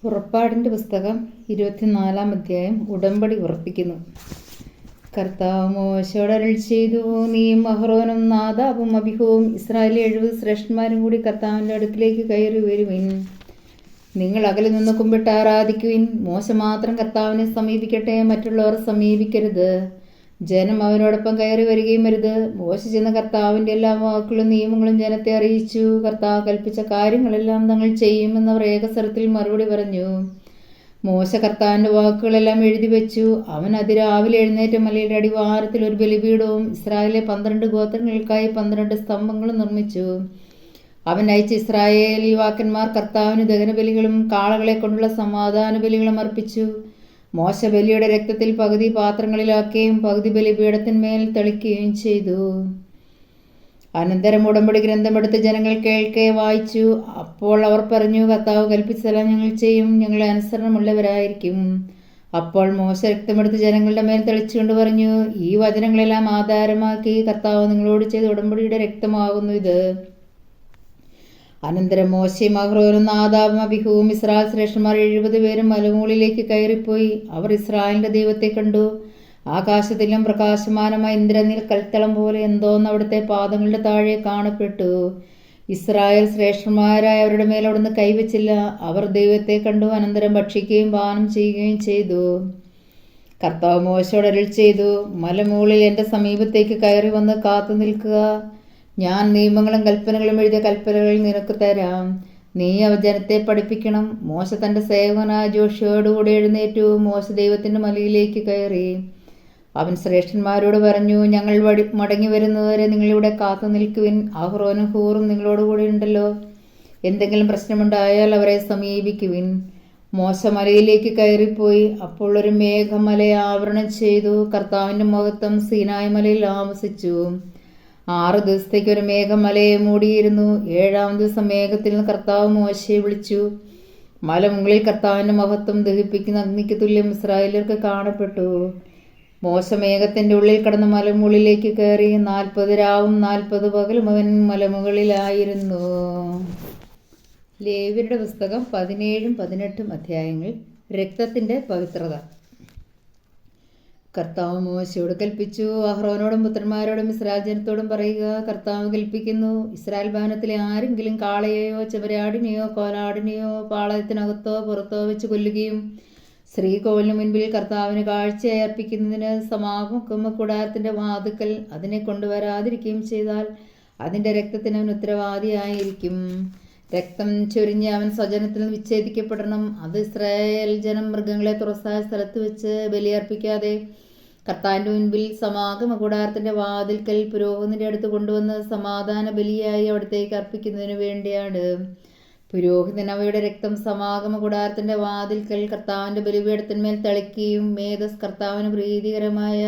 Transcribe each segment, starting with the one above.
പുറപ്പാടിൻ്റെ പുസ്തകം 24-ാം അധ്യായം. ഉടമ്പടി ഉറപ്പിക്കുന്നു. കർത്താവ് മോശയോട് അരുളി ചെയ്തു, നീയും അഹ്റോനും നാദാബും അബീഹുവും ഇസ്രായേലിലെ 70 ശ്രേഷ്ഠന്മാരും കൂടി കർത്താവിൻ്റെ അടുക്കിലേക്ക് കയറി വരുവിൻ. നിങ്ങൾ അകലെ നിന്ന് കുമ്പിട്ട് ആരാധിക്കുവിൻ. മോശ മാത്രം കർത്താവിനെ സമീപിക്കട്ടെ, മറ്റുള്ളവർ സമീപിക്കരുത്. ജനം അവനോടൊപ്പം കയറി വരികയും വരുത്. മോശ ചെന്ന് കർത്താവിൻ്റെ എല്ലാ വാക്കുകളും നിയമങ്ങളും ജനത്തെ അറിയിച്ചു. കർത്താവ് കൽപ്പിച്ച കാര്യങ്ങളെല്ലാം തങ്ങൾ ചെയ്യുമെന്ന് അവർ ഏകസ്വരത്തിൽ മറുപടി പറഞ്ഞു. മോശ കർത്താവിൻ്റെ വാക്കുകളെല്ലാം എഴുതി വെച്ചു. അവൻ അതിരാവിലെ എഴുന്നേറ്റ് മലയുടെ അടിവാരത്തിൽ ഒരു ബലിപീഠവും ഇസ്രായേലിലെ 12 ഗോത്രങ്ങൾക്കായി 12 സ്തംഭങ്ങളും നിർമ്മിച്ചു. അവൻ അയച്ച ഇസ്രായേൽ യുവാക്കന്മാർ കർത്താവിന് ദഹനബലികളും കാളകളെ കൊണ്ടുള്ള സമാധാന ബലികളും അർപ്പിച്ചു. മോശ ബലിയുടെ രക്തത്തിൽ പകുതി പാത്രങ്ങളിലാക്കുകയും പകുതി ബലിപീഠത്തിന്മേൽ തളിക്കുകയും ചെയ്തു. അനന്തരം ഉടമ്പടി ഗ്രന്ഥമെടുത്ത് ജനങ്ങൾ കേൾക്കെ വായിച്ചു. അപ്പോൾ അവർ പറഞ്ഞു, കർത്താവ് കൽപ്പിച്ചതെല്ലാം ഞങ്ങൾ ചെയ്യും, ഞങ്ങൾ അനുസരണമുള്ളവരായിരിക്കും. അപ്പോൾ മോശ രക്തമെടുത്ത് ജനങ്ങളുടെ മേൽ തെളിച്ചുകൊണ്ട് പറഞ്ഞു, ഈ വചനങ്ങളെല്ലാം ആധാരമാക്കി കർത്താവ് നിങ്ങളോട് ചെയ്ത ഉടമ്പടിയുടെ രക്തമാകുന്നു ഇത്. അനന്തരം മോശയും അഹ്റോനും നാദാബും അബീഹുവും ഇസ്രായേൽ ശ്രേഷ്ഠന്മാർ 70 പേരും മലമുകളിലേക്ക് കയറിപ്പോയി. അവർ ഇസ്രായേലിന്റെ ദൈവത്തെ കണ്ടു. ആകാശത്തിലും പ്രകാശമാനമായ ഇന്ദ്രനീൽ കൽത്തളം പോലെ എന്തോന്ന് അവിടുത്തെ പാദങ്ങളുടെ താഴെ കാണപ്പെട്ടു. ഇസ്രായേൽ ശ്രേഷ്ഠന്മാരായ അവരുടെ മേൽ അവിടുന്ന് കൈവച്ചില്ല. അവർ ദൈവത്തെ കണ്ടു. അനന്തരം ഭക്ഷിക്കുകയും പാനം ചെയ്യുകയും ചെയ്തു. കർത്താവ് മോശയോട് അരുളി ചെയ്തു, മലമുകളിൽ എൻ്റെ സമീപത്തേക്ക് കയറി വന്ന് കാത്തു നിൽക്കുക. ഞാൻ നിയമങ്ങളും കൽപ്പനകളും എഴുതിയ കൽപ്പനകൾ നിനക്ക് തരാം. നീ അവ ജനത്തെ പഠിപ്പിക്കണം. മോശ തൻ്റെ സേവകനായ ജോഷുവയോടുകൂടി എഴുന്നേറ്റു. മോശ ദൈവത്തിൻ്റെ മലയിലേക്ക് കയറി. അവൻ ശ്രേഷ്ഠന്മാരോട് പറഞ്ഞു, ഞങ്ങൾ മടങ്ങി വരുന്നതുവരെ നിങ്ങളിവിടെ കാത്തു നിൽക്കുവിൻ. അഹ്റോനും ഹൂറും നിങ്ങളോടുകൂടി ഉണ്ടല്ലോ. എന്തെങ്കിലും പ്രശ്നമുണ്ടായാൽ അവരെ സമീപിക്കുവിൻ. മോശ മലയിലേക്ക് കയറിപ്പോയി. അപ്പോൾ ഒരു മേഘമലയെ ആവരണം ചെയ്തു. കർത്താവിൻ്റെ മഹത്വം സീനായ് മലയിൽ ആവസിച്ചു. 6 ദിവസത്തേക്ക് ഒരു മേഘമലയെ മൂടിയിരുന്നു. 7-ാം ദിവസം മേഘത്തിൽ നിന്ന് കർത്താവ് മോശയെ വിളിച്ചു. മലമുകളിൽ കർത്താവിൻ്റെ മഹത്വം ദഹിപ്പിക്കുന്ന അഗ്നിക്ക് തുല്യം ഇസ്രായേലർക്ക് കാണപ്പെട്ടു. മോശ മേഘത്തിൻ്റെ ഉള്ളിൽ കടന്ന് മലമുകളിലേക്ക് കയറി. 40 രാവും 40 പകലും അവൻ മലമുകളിലായിരുന്നു. ലേവ്യരുടെ പുസ്തകം 17-ഉം 18-ഉം അധ്യായങ്ങൾ. രക്തത്തിൻ്റെ പവിത്രത. കർത്താവ് മോശയോട് കൽപ്പിച്ചു, അഹ്റോനോടും പുത്രന്മാരോടും ഇസ്രായേൽ ജനത്തോടും പറയുക, കർത്താവ് കൽപ്പിക്കുന്നു, ഇസ്രായേൽ ഭവനത്തിലെ ആരെങ്കിലും കാളയെയോ ചെമ്മരിയാടിനെയോ കോലാടിനെയോ പാളയത്തിനകത്തോ പുറത്തോ വെച്ച് കൊല്ലുകയും ശ്രീകോവിലിന് മുൻപിൽ കർത്താവിന് കാഴ്ചയായി അർപ്പിക്കുന്നതിന് സമാഗമ കൂടാരത്തിൻ്റെ വാതിൽക്കൽ അതിനെ കൊണ്ടുവരാതിരിക്കുകയും ചെയ്താൽ അതിൻ്റെ രക്തത്തിന് അവൻ ഉത്തരവാദിയായിരിക്കും. രക്തം ചൊരിഞ്ഞ് അവൻ സ്വജനത്തിൽ നിന്ന് വിച്ഛേദിക്കപ്പെടണം. അത് ഇസ്രായേൽ ജനം മൃഗങ്ങളെ തുറസായ സ്ഥലത്ത് വെച്ച് ബലിയർപ്പിക്കാതെ കർത്താവിൻ്റെ മുൻപിൽ സമാഗമ കൂടാരത്തിൻ്റെ വാതിൽക്കൽ പുരോഹിതൻ്റെ അടുത്ത് കൊണ്ടുവന്ന് സമാധാന ബലിയായി അവിടത്തേക്ക് അർപ്പിക്കുന്നതിന് വേണ്ടിയാണ്. പുരോഹിതൻ അവയുടെ രക്തം സമാഗമ കൂടാരത്തിൻ്റെ വാതിൽക്കൽ കർത്താവിൻ്റെ ബലിപീഠത്തിന്മേൽ തളിക്കുകയും മേധസ് കർത്താവിന് പ്രീതികരമായ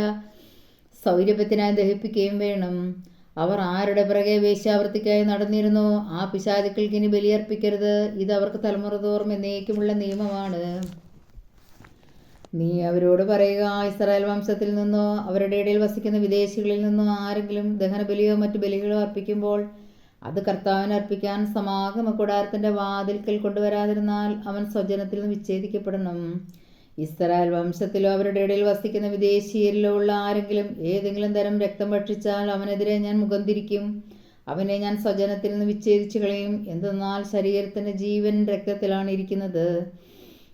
സൗരഭ്യത്തിനായി ദഹിപ്പിക്കുകയും വേണം. അവർ ആരുടെ പിറകെ വേശ്യാവൃത്തിക്കായി നടന്നിരുന്നോ ആ പിശാചുക്കൾക്ക് ഇനി ബലിയർപ്പിക്കരുത്. ഇത് അവർക്ക് തലമുറ തോറും എന്നേക്കുമുള്ള നിയമമാണ്. നീ അവരോട് പറയുക, ഇസ്രായേൽ വംശത്തിൽ നിന്നോ അവരുടെ ഇടയിൽ വസിക്കുന്ന വിദേശികളിൽ നിന്നോ ആരെങ്കിലും ദഹനബലിയോ മറ്റു ബലികളോ അർപ്പിക്കുമ്പോൾ അത് കർത്താവിന് അർപ്പിക്കാൻ സമാഗമ കൂടാരത്തിൻ്റെ വാതിൽക്കൽ കൊണ്ടുവരാതിരുന്നാൽ അവൻ സ്വജനത്തിൽ നിന്ന് വിച്ഛേദിക്കപ്പെടണം. ഇസ്രായേൽ വംശത്തിലോ അവരുടെ ഇടയിൽ വസിക്കുന്ന വിദേശീയരിലോ ഉള്ള ആരെങ്കിലും ഏതെങ്കിലും തരം രക്തം ഭക്ഷിച്ചാൽ അവനെതിരെ ഞാൻ മുഖം തിരിക്കും. അവനെ ഞാൻ സ്വജനത്തിൽ നിന്ന് വിച്ഛേദിച്ചു കളയും. എന്തെന്നാൽ ശരീരത്തിൻ്റെ ജീവൻ രക്തത്തിലാണ് ഇരിക്കുന്നത്.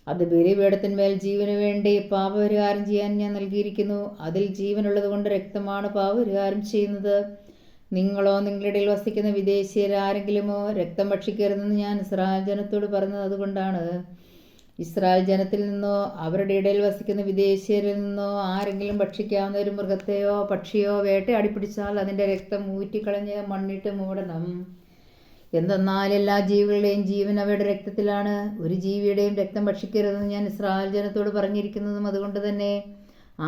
അത് ബലിപീഠത്തിന്മേൽ ജീവന് വേണ്ടി പാപപരിഹാരം ചെയ്യാൻ ഞാൻ നൽകിയിരിക്കുന്നു. അതിൽ ജീവനുള്ളത് കൊണ്ട് രക്തമാണ് പാപപരിഹാരം ചെയ്യുന്നത്. നിങ്ങളോ നിങ്ങളുടെ ഇടയിൽ വസിക്കുന്ന വിദേശീയരാരെങ്കിലുമോ രക്തം ഭക്ഷിക്കരുതെന്ന് ഞാൻ ഇസ്രായേൽ ജനത്തോട് പറഞ്ഞത് അതുകൊണ്ടാണ്. ഇസ്രായേൽ ജനത്തിൽ നിന്നോ അവരുടെ ഇടയിൽ വസിക്കുന്ന വിദേശീയരിൽ നിന്നോ ആരെങ്കിലും ഭക്ഷിക്കാവുന്ന ഒരു മൃഗത്തെയോ പക്ഷിയോ വേട്ടയാടി പിടിച്ചാൽ അതിൻ്റെ രക്തം ഊറ്റിക്കളഞ്ഞ് മണ്ണിട്ട് മൂടണം. എന്തെന്നാൽ എല്ലാ ജീവികളുടെയും ജീവൻ അവയുടെ രക്തത്തിലാണ്. ഒരു ജീവിയുടെയും രക്തം ഭക്ഷിക്കരുതെന്ന് ഞാൻ ഇസ്രായേൽ ജനത്തോട് പറഞ്ഞിരിക്കുന്നതും അതുകൊണ്ട് തന്നെ.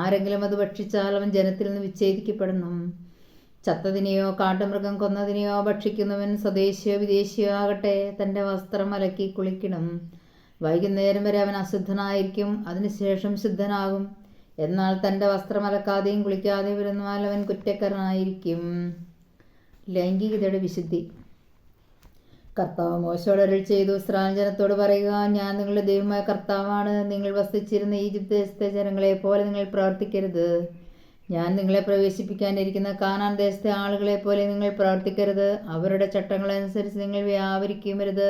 ആരെങ്കിലും അത് ഭക്ഷിച്ചാൽ അവൻ ജനത്തിൽ നിന്ന് വിച്ഛേദിക്കപ്പെടണം. ചത്തതിനെയോ കാട്ടുമൃഗം കൊന്നതിനെയോ ഭക്ഷിക്കുന്നവൻ സ്വദേശിയോ വിദേശിയോ ആകട്ടെ തൻ്റെ വസ്ത്രം അലക്കി കുളിക്കണം. വൈകുന്നേരം വരെ അവൻ അശുദ്ധനായിരിക്കും. അതിനുശേഷം ശുദ്ധനാകും. എന്നാൽ തൻ്റെ വസ്ത്രം അലക്കാതെയും കുളിക്കാതെയും വരുന്നാൽ അവൻ കുറ്റക്കാരനായിരിക്കും. ലൈംഗികതയുടെ വിശുദ്ധി. കർത്താവ് മോശയോട് അരുളി ചെയ്തു, ഇസ്രായേൽ ജനത്തോട് പറയുക, ഞാൻ നിങ്ങളുടെ ദൈവമായ കർത്താവാണ്. നിങ്ങൾ വസിച്ചിരുന്ന ഈജിപ്ത് ദേശത്തെ ജനങ്ങളെ പോലെ നിങ്ങൾ പ്രവർത്തിക്കരുത്. ഞാൻ നിങ്ങളെ പ്രവേശിപ്പിക്കാനിരിക്കുന്ന കാനാൻ ദേശത്തെ ആളുകളെ പോലെ നിങ്ങൾ പ്രവർത്തിക്കരുത്. അവരുടെ ചട്ടങ്ങളനുസരിച്ച് നിങ്ങൾ വ്യാപരിക്കുമരുത്.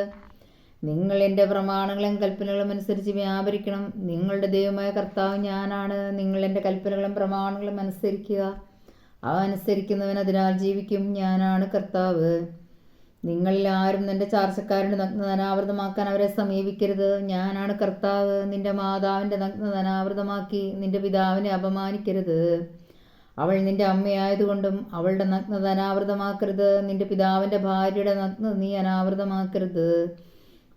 നിങ്ങൾ എൻ്റെ പ്രമാണങ്ങളും കൽപ്പനകളും അനുസരിച്ച് വ്യാപരിക്കണം. നിങ്ങളുടെ ദൈവമായ കർത്താവ് ഞാനാണ്. നിങ്ങൾ എൻ്റെ കൽപ്പനകളും പ്രമാണങ്ങളും അനുസരിക്കുക. അവ അനുസരിക്കുന്നവൻ അതിനാൽ ജീവിക്കും. ഞാനാണ് കർത്താവ്. നിങ്ങളിൽ ആരും നിന്റെ ചാർച്ചക്കാരുടെ നഗ്നത അനാവൃതമാക്കാൻ അവരെ സമീപിക്കരുത്. ഞാനാണ് കർത്താവ്. നിന്റെ മാതാവിൻ്റെ നഗ്നത അനാവൃതമാക്കി നിന്റെ പിതാവിനെ അപമാനിക്കരുത്. അവൾ നിന്റെ അമ്മയായതുകൊണ്ടും അവളുടെ നഗ്നത അനാവൃതമാക്കരുത്. നിന്റെ പിതാവിൻ്റെ ഭാര്യയുടെ നഗ്നത നീ അനാവൃതമാക്കരുത്.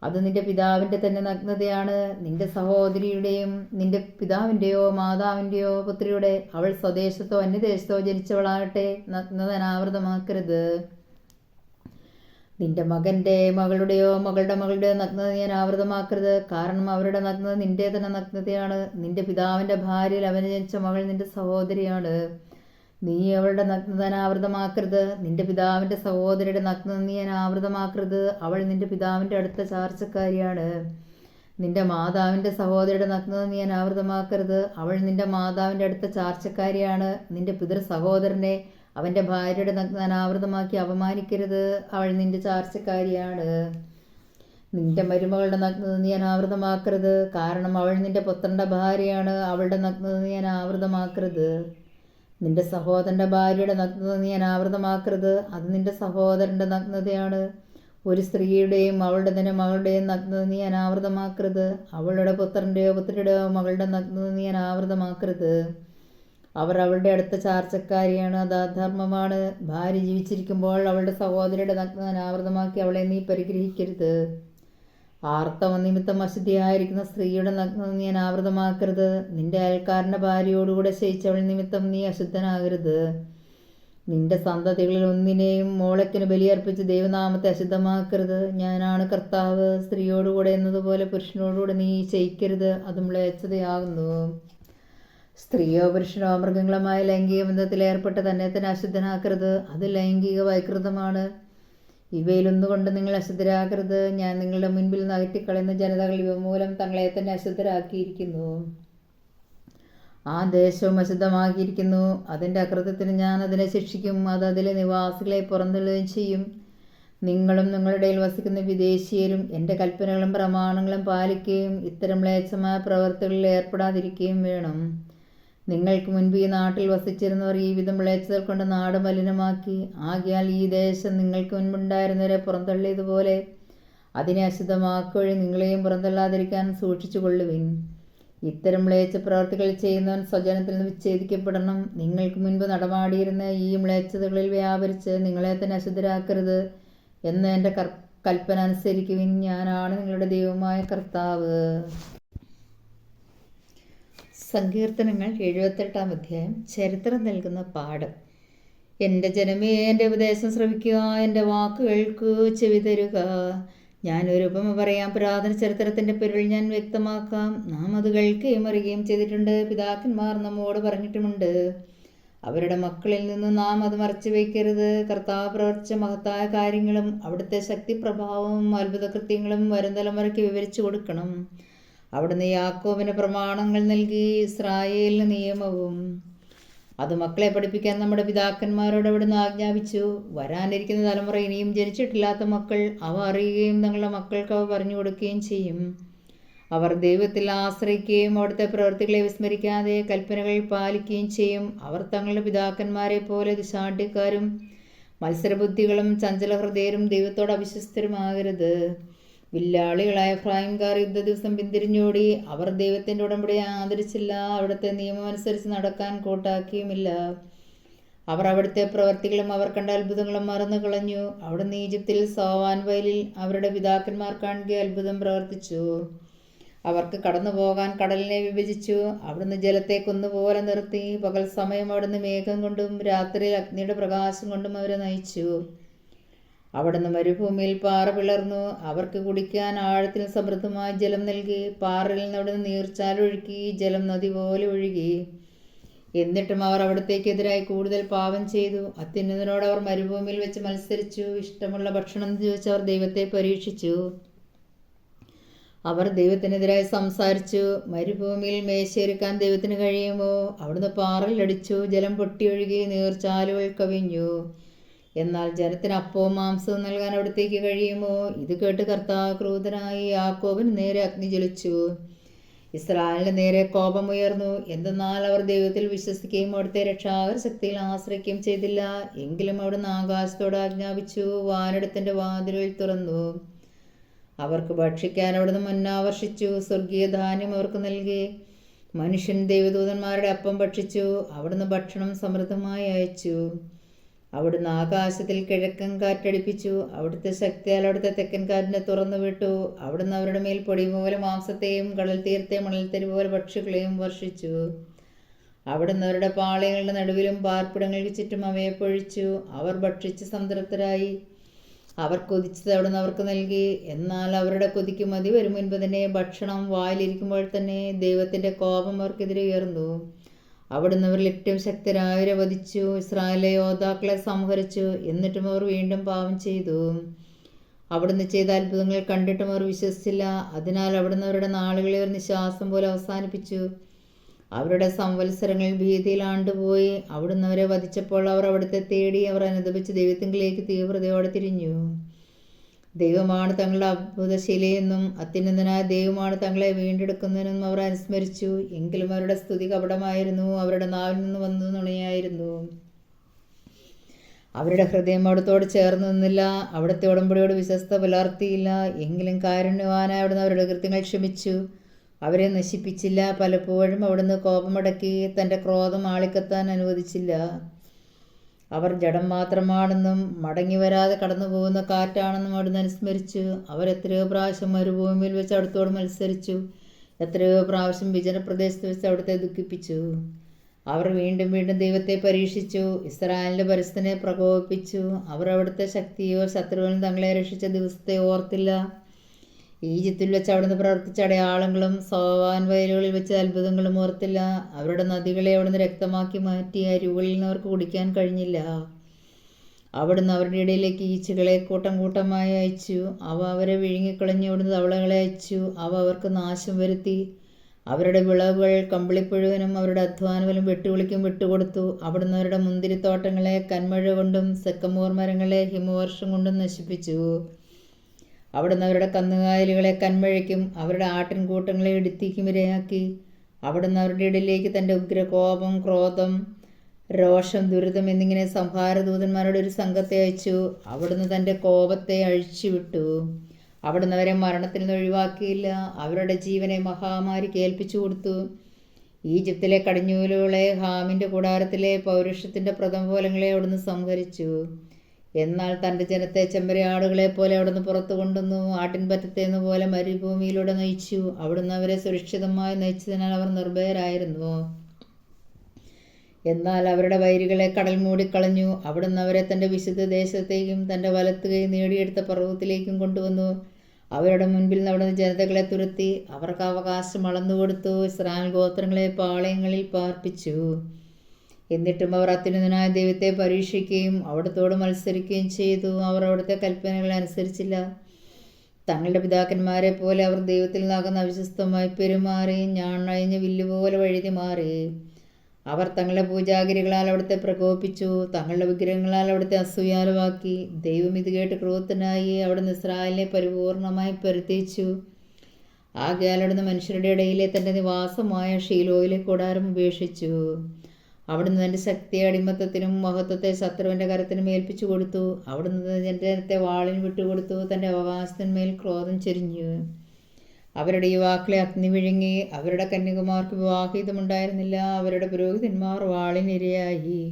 അത് നിന്റെ പിതാവിൻ്റെ തന്നെ നഗ്നതയാണ്. നിന്റെ സഹോദരിയുടെയും നിന്റെ പിതാവിൻ്റെയോ മാതാവിൻ്റെയോ പുത്രിയുടെ, അവൾ സ്വദേശത്തോ അന്യദേശത്തോ ജനിച്ചവളാകട്ടെ, നഗ്നത അനാവൃതമാക്കരുത്. നിന്റെ മകൻ്റെ മകളുടെയോ മകളുടെ മകളുടെയോ നഗ്നത നീ അനാവൃതമാക്കരുത്. കാരണം അവരുടെ നഗ്നത നിന്റെ തന്നെ നഗ്നതയാണ്. നിന്റെ പിതാവിൻ്റെ ഭാര്യയിൽ അവന് ജനിച്ച മകൾ നിന്റെ സഹോദരിയാണ്. നീ അവളുടെ നഗ്നത അനാവൃതമാക്കരുത്. നിന്റെ പിതാവിൻ്റെ സഹോദരിയുടെ നഗ്നത നീ അനാവൃതമാക്കരുത്. അവൾ നിന്റെ പിതാവിൻ്റെ അടുത്ത ചാർച്ചക്കാരിയാണ്. നിന്റെ മാതാവിൻ്റെ സഹോദരിയുടെ നഗ്നത നീ അനാവൃതമാക്കരുത്. അവൾ നിന്റെ മാതാവിൻ്റെ അടുത്ത ചാർച്ചക്കാരിയാണ്. നിന്റെ പിതൃ സഹോദരനെ അവൻ്റെ ഭാര്യയുടെ നഗ്നത അനാവൃതമാക്കി അപമാനിക്കരുത്. അവൾ നിന്റെ ചാർച്ചക്കാരിയാണ്. നിന്റെ മരുമകളുടെ നഗ്നത നീ അനാവൃതമാക്കരുത്. കാരണം അവൾ നിന്റെ പുത്രൻ്റെ ഭാര്യയാണ്. അവളുടെ നഗ്നത നീ അനാവൃതമാക്കരുത്. നിന്റെ സഹോദരൻ്റെ ഭാര്യയുടെ നഗ്നത നീ അനാവൃതമാക്കരുത്. അത് നിന്റെ സഹോദരൻ്റെ നഗ്നതയാണ്. ഒരു സ്ത്രീയുടെയും അവളുടെ തന്നെ മകളുടെയും നഗ്നത നീ അനാവൃതമാക്കരുത്. അവളുടെ പുത്രൻ്റെയോ പുത്രിയുടെയോ മകളുടെ നഗ്നത നീ അനാവൃതമാക്കരുത്. അവർ അവളുടെ അടുത്ത ചാർച്ചക്കാരിയാണ്. അത് അധർമ്മമാണ്. ഭാര്യ ജീവിച്ചിരിക്കുമ്പോൾ അവളുടെ സഹോദരിയുടെ നഗ്നത അനാവൃതമാക്കി അവളെ നീ പരിഗ്രഹിക്കരുത്. ആർത്തവ നിമിത്തം അശുദ്ധിയായിരിക്കുന്ന സ്ത്രീയുടെ നഗ്നത നീ അനാവൃതമാക്കരുത്. നിന്റെ അയൽക്കാരൻ്റെ ഭാര്യയോടുകൂടെ ശയിച്ചവൾ നിമിത്തം നീ അശുദ്ധനാകരുത്. നിന്റെ സന്തതികളിൽ ഒന്നിനെയും മോളക്കിന് ബലിയർപ്പിച്ച് ദൈവനാമത്തെ അശുദ്ധമാക്കരുത്. ഞാനാണ് കർത്താവ്. സ്ത്രീയോടുകൂടെ എന്നതുപോലെ പുരുഷനോടുകൂടെ നീ ശയിക്കരുത്. അത് മ്ലേച്ഛതയാകുന്നു. സ്ത്രീയോ പുരുഷനോ മൃഗങ്ങളുമായ ലൈംഗിക ബന്ധത്തിൽ ഏർപ്പെട്ട് തന്നെ അശുദ്ധനാക്കരുത്. അത് ലൈംഗിക വൈകൃതമാണ്. ഇവയിലൊന്നുകൊണ്ട് നിങ്ങൾ അശുദ്ധരാകരുത്. ഞാൻ നിങ്ങളുടെ മുൻപിൽ നിന്ന് അകറ്റിക്കളയുന്ന ജനതകൾ ഇവ മൂലം തങ്ങളെ തന്നെ അശുദ്ധരാക്കിയിരിക്കുന്നു. ആ ദേശവും അശുദ്ധമാക്കിയിരിക്കുന്നു. അതിൻ്റെ അകൃത്യത്തിന് ഞാൻ അതിനെ ശിക്ഷിക്കും. അത് അതിലെ നിവാസികളെ പുറന്തള്ളുകയും ചെയ്യും. നിങ്ങളും നിങ്ങളുടെ ഇടയിൽ വസിക്കുന്ന വിദേശീയരും എൻ്റെ കൽപ്പനകളും പ്രമാണങ്ങളും പാലിക്കുകയും ഇത്തരം മ്ലേച്ഛമായ പ്രവൃത്തികളിൽ ഏർപ്പെടാതിരിക്കുകയും വേണം. നിങ്ങൾക്ക് മുൻപ് ഈ നാട്ടിൽ വസിച്ചിരുന്നവർ ഈ വിധം മ്ലേച്ഛതകൾ കൊണ്ട് നാട് മലിനമാക്കി. ആകയാൽ ഈ ദേശം നിങ്ങൾക്ക് മുൻപുണ്ടായിരുന്നവരെ പുറന്തള്ളിയതുപോലെ അതിനെ അശുദ്ധമാക്കുവഴി നിങ്ങളെയും പുറന്തള്ളാതിരിക്കാൻ സൂക്ഷിച്ചുകൊള്ളുവിൻ. ഇത്തരം മ്ലേച്ഛ പ്രവർത്തികൾ ചെയ്യുന്നവൻ സ്വജനത്തിൽ നിന്ന് വിച്ഛേദിക്കപ്പെടണം. നിങ്ങൾക്ക് മുൻപ് നടമാടിയിരുന്ന ഈ മ്ലേച്ഛതകളിൽ വ്യാപരിച്ച് നിങ്ങളെ തന്നെ അശുദ്ധരാക്കരുത് എന്ന് എൻ്റെ കൽപ്പന അനുസരിക്കുവിൻ. ഞാനാണ് നിങ്ങളുടെ ദൈവമായ കർത്താവ്. സങ്കീർത്തനങ്ങൾ 78-ാം അധ്യായം. ചരിത്രം നൽകുന്ന പാഠം. എൻ്റെ ജനമേ, എൻ്റെ ഉപദേശം ശ്രവിക്കുക, എൻ്റെ വാക്കുകൾക്ക് ചെവി തരുക. ഞാനൊരു ഉപമ പറയാം. പുരാതന ചരിത്രത്തിൻ്റെ പൊരുൾ ഞാൻ വ്യക്തമാക്കാം. നാം അത് കേൾക്കുകയും അറിയുകയും ചെയ്തിട്ടുണ്ട്. പിതാക്കന്മാർ നമ്മോട് പറഞ്ഞിട്ടുമുണ്ട്. അവരുടെ മക്കളിൽ നിന്ന് നാം അത് മറച്ചു വയ്ക്കരുത്. കർത്താവ് പ്രവർത്തിച്ച മഹത്തായ കാര്യങ്ങളും അവിടുത്തെ ശക്തി പ്രഭാവവും അത്ഭുതകൃത്യങ്ങളും വരും തലമുറയ്ക്ക് വിവരിച്ചു കൊടുക്കണം. അവിടുന്ന് യാക്കോബിന് പ്രമാണങ്ങൾ നൽകി, ഇസ്രായേലിന് നിയമവും. അത് മക്കളെ പഠിപ്പിക്കാൻ നമ്മുടെ പിതാക്കന്മാരോട് അവിടുന്ന് ആജ്ഞാപിച്ചു. വരാനിരിക്കുന്ന തലമുറ, ഇനിയും ജനിച്ചിട്ടില്ലാത്ത മക്കൾ, അവ അറിയുകയും തങ്ങളുടെ മക്കൾക്ക് അവ പറഞ്ഞു കൊടുക്കുകയും ചെയ്യും. അവർ ദൈവത്തിൽ ആശ്രയിക്കുകയും അവിടുത്തെ പ്രവൃത്തികളെ വിസ്മരിക്കാതെ കൽപ്പനകൾ പാലിക്കുകയും ചെയ്യും. അവർ തങ്ങളുടെ പിതാക്കന്മാരെ പോലെ ദുശാഠ്യക്കാരും മത്സരബുദ്ധികളും ചഞ്ചലഹൃദയരും ദൈവത്തോട് അവിശ്വസ്തരുമാകരുത്. വില്ലാളികളായ എഫ്രായിംകാർ യുദ്ധ ദിവസം പിന്തിരിഞ്ഞോടി. അവർ ദൈവത്തിൻ്റെ ഉടമ്പടിയെ ആദരിച്ചില്ല. അവിടുത്തെ നിയമമനുസരിച്ച് നടക്കാൻ കൂട്ടാക്കിയുമില്ല. അവർ അവിടുത്തെ പ്രവർത്തികളും അവർ കണ്ട അത്ഭുതങ്ങളും മറന്നു കളഞ്ഞു. അവിടുന്ന് ഈജിപ്തിൽ സോവാൻ വയലിൽ അവരുടെ പിതാക്കന്മാർ കാണുക അത്ഭുതം പ്രവർത്തിച്ചു. അവർക്ക് കടന്നു പോകാൻ കടലിനെ വിഭജിച്ചു. അവിടുന്ന് ജലത്തെ കുന്നുപോലെ നിർത്തി. പകൽ സമയം അവിടുന്ന് മേഘം കൊണ്ടും രാത്രിയിൽ അഗ്നിയുടെ പ്രകാശം കൊണ്ടും അവരെ നയിച്ചു. അവിടുന്ന് മരുഭൂമിയിൽ പാറ പിളർന്നു. അവർക്ക് കുടിക്കാൻ ആഴത്തിൽ സമൃദ്ധമായ ജലം നൽകി. പാറയിൽ നിന്ന് അവിടുന്ന് നീർച്ചാലൊഴുക്കി. ജലം നദി പോലെ ഒഴുകി. എന്നിട്ടും അവർ അവിടത്തേക്കെതിരായി കൂടുതൽ പാപം ചെയ്തു. അത്യുന്നതനോട് അവർ മരുഭൂമിയിൽ വെച്ച് മത്സരിച്ചു. ഇഷ്ടമുള്ള ഭക്ഷണം ചോദിച്ച് അവർ ദൈവത്തെ പരീക്ഷിച്ചു. അവർ ദൈവത്തിനെതിരായി സംസാരിച്ചു. മരുഭൂമിയിൽ മേശയൊരുക്കാൻ ദൈവത്തിന് കഴിയുമോ? അവിടുന്ന് പാറയിലടിച്ചു, ജലം പൊട്ടിയൊഴുകി, നീർച്ചാലുകൾ കവിഞ്ഞു. എന്നാൽ ജനത്തിന് അപ്പവും മാംസവും നൽകാൻ അവിടത്തേക്ക് കഴിയുമോ? ഇത് കേട്ട് കർത്താവ് ക്രൂരനായി യാക്കോബിന് നേരെ അഗ്നി ജ്വലിച്ചു, ഇസ്രായേലിന് നേരെ കോപമുയർന്നു. എന്തെന്നാൽ അവർ ദൈവത്തിൽ വിശ്വസിക്കുകയും അവിടുത്തെ രക്ഷാകര ശക്തിയിൽ ആശ്രയിക്കുകയും ചെയ്തില്ല. എങ്കിലും അവിടുന്ന് ആകാശത്തോട് ആജ്ഞാപിച്ചു, വാനിടത്തിന്റെ വാതിലുകൾ തുറന്നു. അവർക്ക് ഭക്ഷിക്കാൻ അവിടുന്ന് മന്ന വർഷിച്ചു, സ്വർഗീയ ധാന്യം അവർക്ക് നൽകി. മനുഷ്യൻ ദൈവദൂതന്മാരുടെ അപ്പം ഭക്ഷിച്ചു. അവിടുന്ന് ഭക്ഷണം സമൃദ്ധമായി അയച്ചു. അവിടുന്ന് ആകാശത്തിൽ കിഴക്കൻ കാറ്റടിപ്പിച്ചു. അവിടുത്തെ ശക്തിയാൽ അവിടുത്തെ തെക്കൻ കാറ്റിനെ തുറന്നു വിട്ടു. അവിടുന്ന് അവരുടെ മേൽ പൊടി പോലെ മാംസത്തെയും കടൽ തീരത്തെ മണൽത്തരി പോലെ പക്ഷികളെയും വർഷിച്ചു. അവിടുന്ന് അവരുടെ പാളയങ്ങളുടെ നടുവിലും പാർപ്പിടങ്ങൾക്ക് ചുറ്റും അവയെ പൊഴിച്ചു. അവർ ഭക്ഷിച്ച് സംതൃപ്തരായി. അവർ കൊതിച്ചത് അവിടുന്ന് അവർക്ക് നൽകി. എന്നാൽ അവരുടെ കൊതിക്ക് മതി വരും മുൻപ് തന്നെ ഭക്ഷണം വായിലിരിക്കുമ്പോൾ തന്നെ ദൈവത്തിന്റെ കോപം അവർക്കെതിരെ ഉയർന്നു. അവിടുന്ന് അവരിൽ ഏറ്റവും ശക്തരായവരെ വധിച്ചു. ഇസ്രായേലിലെ യോദ്ധാക്കളെ സംഹരിച്ചു. എന്നിട്ടും അവർ വീണ്ടും പാപം ചെയ്തു. അവിടുന്ന് ചെയ്ത അത്ഭുതങ്ങൾ കണ്ടിട്ടും അവർ വിശ്വസിച്ചില്ല. അതിനാൽ അവിടുന്ന് അവരുടെ നാളുകളെ ഒരു നിശ്വാസം പോലെ അവസാനിപ്പിച്ചു. അവരുടെ സംവത്സരങ്ങളിൽ ഭീതിയിൽ ആണ്ടുപോയി. അവിടുന്ന് അവരെ വധിച്ചപ്പോൾ അവർ അവിടുത്തെ തേടി. അവർ അനുദപിച്ച് ദൈവത്തിങ്കിലേക്ക് തീവ്രതയോടെ തിരിഞ്ഞു. ദൈവമാണ് തങ്ങളുടെ അത്ഭുതശീലയെന്നും അത്യുന്നതനായ ദൈവമാണ് തങ്ങളെ വീണ്ടെടുക്കുന്നതെന്നും അവർ അനുസ്മരിച്ചു. എങ്കിലും അവരുടെ സ്തുതി കപടമായിരുന്നു. അവരുടെ നാവിൽ നിന്ന് വന്നത് നുണയായിരുന്നു. അവരുടെ ഹൃദയം അവിടത്തോട് ചേർന്ന് നിന്നില്ല. അവിടുത്തെ ഉടമ്പടിയോട് വിശ്വസ്ത പുലർത്തിയില്ല. എങ്കിലും കാരുണ്യവാനായ അവിടുന്ന് അവരുടെ കൃത്യങ്ങൾ ക്ഷമിച്ചു, അവരെ നശിപ്പിച്ചില്ല. പലപ്പോഴും അവിടുന്ന് കോപമടക്കി തൻ്റെ ക്രോധം ആളിക്കത്താൻ അനുവദിച്ചില്ല. അവർ ജഡം മാത്രമാണെന്നും മടങ്ങി വരാതെ കടന്നു പോകുന്ന കാറ്റാണെന്നും അവിടുന്ന് അനുസ്മരിച്ചു. അവർ എത്രയോ പ്രാവശ്യം മരുഭൂമിയിൽ വെച്ച് അവിടുത്തോട് മത്സരിച്ചു. എത്രയോ പ്രാവശ്യം വിജനപ്രദേശത്ത് വെച്ച് അവിടുത്തെ ദുഃഖിപ്പിച്ചു. അവർ വീണ്ടും വീണ്ടും ദൈവത്തെ പരീക്ഷിച്ചു. ഇസ്രായേലിന്റെ പരിസ്ഥിതിനെ പ്രകോപിപ്പിച്ചു. അവർ അവിടുത്തെ ശക്തിയോ ശത്രുവിനും തങ്ങളെ രക്ഷിച്ച ദിവസത്തെ ഓർത്തില്ല. ഈജിപ്തിൽ വെച്ച് അവിടുന്ന് പ്രവർത്തിച്ച അടയാളങ്ങളും സോവാൻ വയലുകളിൽ വെച്ച് അത്ഭുതങ്ങളും ഓർത്തില്ല. അവരുടെ നദികളെ അവിടുന്ന് രക്തമാക്കി മാറ്റി. അരുവികളിൽ നിന്ന് അവർക്ക് കുടിക്കാൻ കഴിഞ്ഞില്ല. അവിടുന്ന് അവരുടെ ഇടയിലേക്ക് ഈച്ചകളെ കൂട്ടം കൂട്ടമായി അയച്ചു. അവ അവരെ വിഴുങ്ങിക്കളഞ്ഞു. അവിടുന്ന് തവളകളെ അയച്ചു. അവ അവർക്ക് നാശം വരുത്തി. അവരുടെ വിളവുകൾ കമ്പിളിപ്പുഴുവിനും അവരുടെ അധ്വാനബലം വെട്ടുവിളിക്കും വിട്ടുകൊടുത്തു. അവിടുന്ന് അവരുടെ മുന്തിരിത്തോട്ടങ്ങളെ കന്മഴ കൊണ്ടും സെക്കമോർ മരങ്ങളെ ഹിമവർഷം കൊണ്ടും നശിപ്പിച്ചു. അവിടുന്ന് അവരുടെ കന്നുകാലികളെ കന്മഴയ്ക്കും അവരുടെ ആട്ടിൻകൂട്ടങ്ങളെ ഇടുത്തിക്കും ഇരയാക്കി. അവിടുന്ന് അവരുടെ ഇടയിലേക്ക് തൻ്റെ ഉഗ്രകോപം, ക്രോധം, രോഷം, ദുരിതം എന്നിങ്ങനെ സംഹാരദൂതന്മാരുടെ ഒരു സംഘത്തെ അയച്ചു. അവിടുന്ന് തൻ്റെ കോപത്തെ അഴിച്ചുവിട്ടു. അവിടുന്ന് അവരെ മരണത്തിൽ നിന്ന് ഒഴിവാക്കിയില്ല. അവരുടെ ജീവനെ മഹാമാരിക്ക് ഏൽപ്പിച്ചു കൊടുത്തു. ഈജിപ്തിലെ കടിഞ്ഞൂലുകളെ, ഹാമിൻ്റെ കൂടാരത്തിലെ പൗരുഷത്തിൻ്റെ പ്രഥമഫലങ്ങളെ അവിടുന്ന് സംഹരിച്ചു. എന്നാൽ തൻ്റെ ജനത്തെ ചെമ്മരിയാടുകളെ പോലെ അവിടുന്ന് പുറത്തു കൊണ്ടുവന്നു. ആട്ടിൻപറ്റത്തേന്ന പോലെ മരുഭൂമിയിലൂടെ നയിച്ചു. അവിടുന്ന് അവരെ സുരക്ഷിതമായി നയിച്ചതിനാൽ അവർ നിർഭയരായിരുന്നു. എന്നാൽ അവരുടെ വൈരികളെ കടൽ മൂടിക്കളഞ്ഞു. അവിടുന്ന് അവരെ തൻ്റെ വിശുദ്ധ ദേശത്തേക്കും തൻ്റെ വലത്ത് കൈ നേടിയെടുത്ത പർവ്വതത്തിലേക്കും കൊണ്ടുവന്നു. അവരുടെ മുൻപിൽ നിന്ന് അവിടുന്ന് ജനതകളെ തുരത്തി. അവർക്ക് അവകാശം അളന്നുകൊടുത്തു. ഇസ്രായേൽ ഗോത്രങ്ങളെ പാളയങ്ങളിൽ പാർപ്പിച്ചു. എന്നിട്ടും അവർ അത്യുന്നതനായ ദൈവത്തെ പരീക്ഷിക്കുകയും അവിടുത്തോട് മത്സരിക്കുകയും ചെയ്തു. അവർ അവിടുത്തെ കൽപ്പനകൾ അനുസരിച്ചില്ല. തങ്ങളുടെ പിതാക്കന്മാരെ പോലെ അവർ ദൈവത്തിൽ നിന്നാകുന്ന അവിശ്വസ്തമായി പെരുമാറി. ഞാണഴിഞ്ഞ വില്ലുപോലെ വഴുതി മാറി. അവർ തങ്ങളുടെ പൂജാഗിരികളാൽ അവിടുത്തെ പ്രകോപിപ്പിച്ചു. തങ്ങളുടെ വിഗ്രഹങ്ങളാൽ അവിടുത്തെ അസൂയാലുവാക്കി. ദൈവം ഇത് കേട്ട് ക്രോധനായി. അവിടുന്ന് ഇസ്രായേലിനെ പരിപൂർണമായി പരിത്യജിച്ചു. ആകയാൽ അവിടുന്ന് മനുഷ്യരുടെ ഇടയിലെ തൻ്റെ നിവാസമായ ഷീലോയിലെ കൂടാരം ഉപേക്ഷിച്ചു. അവിടുന്ന് തൻ്റെ ശക്തിയെ അടിമത്തത്തിനും മഹത്വത്തെ ശത്രുവിൻ്റെ കരത്തിനും ഏൽപ്പിച്ചു കൊടുത്തു. അവിടുന്ന് ജനത്തെ വാളിന് വിട്ടുകൊടുത്തു. തൻ്റെ അവകാശത്തിന്മേൽ ക്രോധം ചൊരിഞ്ഞു. അവരുടെ യുവാക്കളെ അഗ്നി വിഴുങ്ങി. അവരുടെ കന്യകുമാർക്ക് വിവാഹിതമുണ്ടായിരുന്നില്ല. അവരുടെ പുരോഹിതന്മാർ വാളിനിരയായി.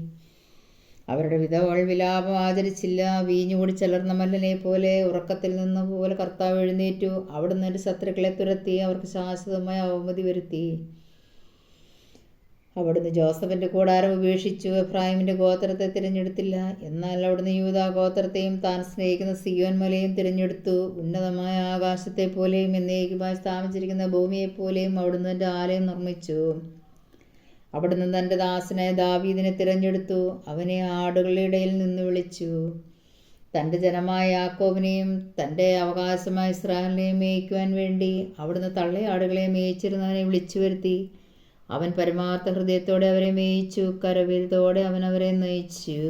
അവരുടെ വിധവകൾ വിലാപം ആചരിച്ചില്ല. വീഞ്ഞുകൂടി ചലർന്ന മല്ലനെ പോലെ ഉറക്കത്തിൽ നിന്ന പോലെ കർത്താവ് എഴുന്നേറ്റു. അവിടുന്ന് എൻ്റെ ശത്രുക്കളെ തുരത്തി. അവർക്ക് ശാശ്വതമായ അവമതി വരുത്തി. അവിടുന്ന് ജോസഫിൻ്റെ കൂടാരം ഉപേക്ഷിച്ചു. എഫ്രായിമിൻ്റെ ഗോത്രത്തെ തിരഞ്ഞെടുത്തില്ല. എന്നാൽ അവിടുന്ന് യൂദാ ഗോത്രത്തെയും താൻ സ്നേഹിക്കുന്ന സിയോൻ മലയും തിരഞ്ഞെടുത്തു. ഉന്നതമായ ആകാശത്തെ പോലെയും എന്നേക്കുമായി സ്ഥാപിച്ചിരിക്കുന്ന ഭൂമിയെപ്പോലെയും അവിടുന്ന് എൻ്റെ ആലയം നിർമ്മിച്ചു. അവിടുന്ന് തൻ്റെ ദാസനായ ദാവീദിനെ തിരഞ്ഞെടുത്തു, അവനെ ആടുകളുടെ ഇടയിൽ നിന്ന് വിളിച്ചു. തൻ്റെ ജനമായ യാക്കോബിനെയും തൻ്റെ അവകാശമായ ഇസ്രായേലിനെയും മേയ്ക്കുവാൻ വേണ്ടി അവിടുന്ന് തള്ളയാടുകളെ മേയിച്ചിരുന്നവനെ വിളിച്ചു വരുത്തി. അവൻ പരമാർത്ഥ ഹൃദയത്തോടെ അവരെ മേയിച്ചു, കരവിരുതോടെ അവൻ അവരെ നയിച്ചു.